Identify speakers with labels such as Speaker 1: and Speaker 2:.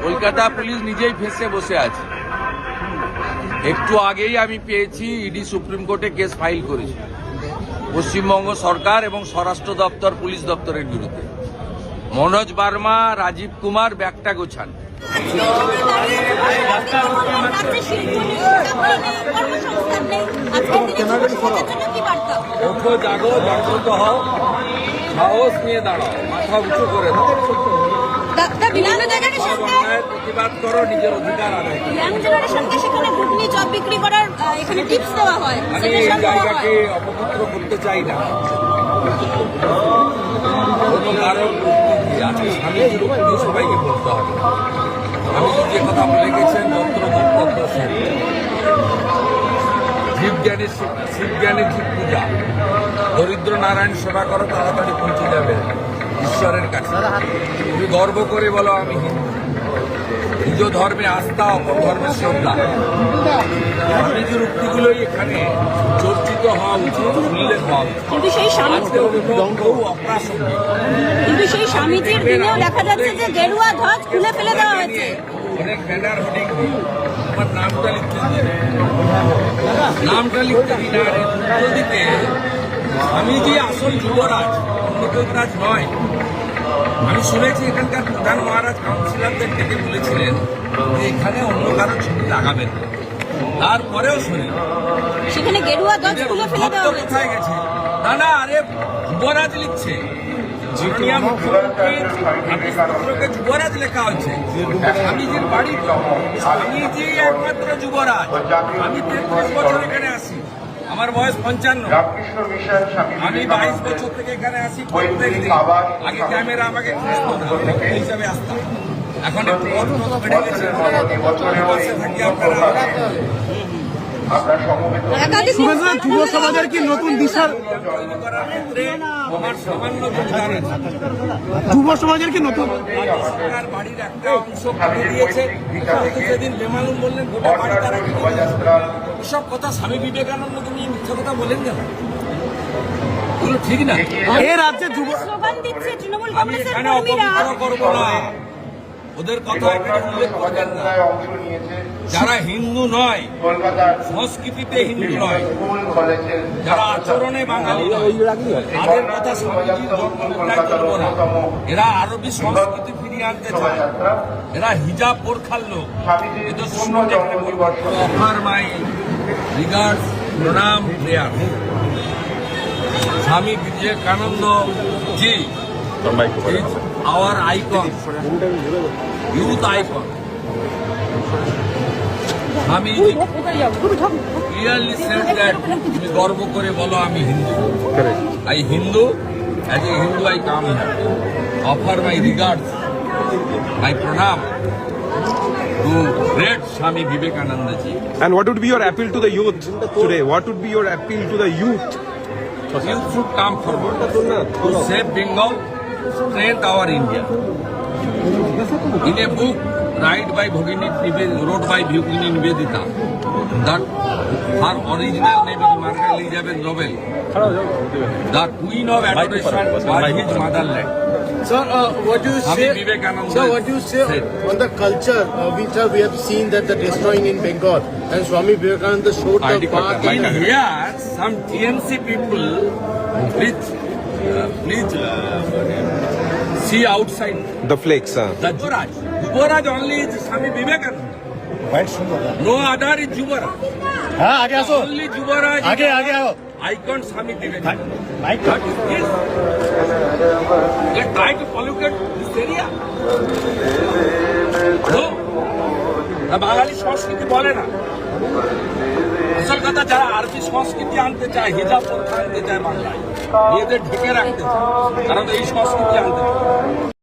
Speaker 1: Kolkata police নিজেই ফেঁসে বসে আছে। একটু আগেই আমি পেয়েছি ইডি সুপ্রিম কোর্টে কেস ফাইল করেছে পশ্চিমবঙ্গ সরকার এবং স্বরাষ্ট্র দপ্তর পুলিশ দপ্তরের বিরুদ্ধে। মনোজ বার্মা, রাজীব কুমার ব্যাগটা গোছান। জাগো, জাগ্রত হও, সাহস নিয়ে দাঁড়াও, মাথা উঁচু করে দাও, প্রতিবাদ করো, নিজের অধিকার আদায় করো। আমি এই জায়গাকে অপবিত্র করতে চাই না। কোনো কারণ আছে, স্বামীজির উক্তি সবাইকে বলতে হবে। স্বামীজি যে কথা বলে গেছেন, যন্ত্র শিবজ্ঞানের ঠিক পূজা, দরিদ্র নারায়ণ সেবা করো, তাড়াতাড়ি পৌঁছে যাবে ঈশ্বরের কাছে। তুমি গর্ব করে বলো আমি হিন্দু। নিজ ধর্মে আস্থা, অপর ধর্মের শ্রদ্ধা, স্বামীজির উক্তিগুলোই এখানে চর্চিত হওয়া উচিত, উল্লেখ হওয়া উচিত।
Speaker 2: কিন্তু সেই স্বামীজির দিনেও দেখা যাচ্ছে যে গেরুয়া ধ্বজ খুলে ফেলে দেওয়া হয়েছে।
Speaker 1: অনেক ব্যানার হোর্ডিং আমার নামটা লিখতে দিন। আর উত্তর দিতে স্বামীজি আসল যুবরাজ, অন্য যুবরাজ নয়। আমি শুনেছি এখানকার প্রধান মহারাজ কাউন্সিলরদের ডেকে বলেছিলেন যে এখানে অন্য কারো ছবি লাগাবেন না। তারপরেও শুনি
Speaker 2: সেখানে গেরুয়া ধ্বজ খুলে ফেলে দেওয়া হয়েছে।
Speaker 1: কোথায় গেছে? না, আরে যুবরাজ লিখছে, মুখ্যমন্ত্রীকে যুবরাজ লেখা হচ্ছে। স্বামীজির বাড়ি, স্বামীজি একমাত্র যুবরাজ। আমি 33 বছর এখানে আসি, আমার বয়স 55। আমি 22 বছর থেকে এখানে আসি। আগে ক্যামেরা আমাকে হিসাবে আসতাম, এখন একটু বেড়ে গেছে। থাকি আপনারা
Speaker 3: যুব সমাজের কি নতুন দিশার,
Speaker 1: আমার সামান্য যোগদান আছে।
Speaker 3: যুব সমাজের কি নতুন
Speaker 1: সরকার বাড়ির একটা অংশ করে দিয়েছে। সেদিন বেমালুম বললেন গোটা বাড়ি তারা এসব কথা স্বামী বিবেকানন্দকে নিয়ে মিথ্যা কথা বলেন কেন? এগুলো ঠিক না।
Speaker 3: এ রাজ্যে যুব
Speaker 2: স্লোগান দিচ্ছে তৃণমূল
Speaker 1: আমি
Speaker 2: কংগ্রেসের
Speaker 1: এখানে
Speaker 2: কর্মীরা।
Speaker 1: অপবিত্র করবো না, ওদের কথা এখানে উল্লেখ করবেন না। যারা হিন্দু নয়, সংস্কৃতিতে হিন্দু নয়, যারা আচরণে বাঙালি নয়, তাদের কথা স্বামীজির জন্মলগ্নায় করবো না। এরা আরবি সংস্কৃতি ফিরিয়ে আনতে চায়, এরা হিজাব বোরখার লোক। এদের সম্বন্ধে অফার মাই রিগার্ডস, প্রণাম, prayer. Swami Vivekananda G is our icon, youth icon. Swamiji clearly says that তুমি গর্ব করে বলো আমি Hindu. I Hindu, as a Hindu I come here, offer my regards, my pranam to great Swami Vivekananda ji.
Speaker 4: And what would be your appeal to the youth today? What would be your appeal to the youth?
Speaker 1: Youth should come forward to save Bengal, strengthen our India. In a book wrote by Bhagini Nivedita, that her original name is Margaret Elizabeth Nobel, the Queen of Adoration was his motherland.
Speaker 5: Sir, what do you say?
Speaker 1: Vivekananda
Speaker 5: Sir, what do you say
Speaker 1: said.
Speaker 5: on the culture which we have seen that the destroying in Bengal, and Swami Vivekananda showed the path.
Speaker 1: In here, some TMC people, please see outside.
Speaker 4: The flakes,
Speaker 1: The Juvaraj only is Swami Vivekananda. No other is Juvaraj.
Speaker 5: हाँ आगे आसो
Speaker 1: Only Juvaraj.
Speaker 5: आगे आगे आओ
Speaker 1: Icon Swami Vivekananda. That is this. They try to pollute this area. No. বাঙালি সংস্কৃতি বলে না। আসল কথা, যারা আরবি সংস্কৃতি আনতে চায়, হিজাব আনতে চায় বাংলায়, নিজেদের ঢেকে রাখতে চায়, কারণ এই সংস্কৃতি আনতে চায়।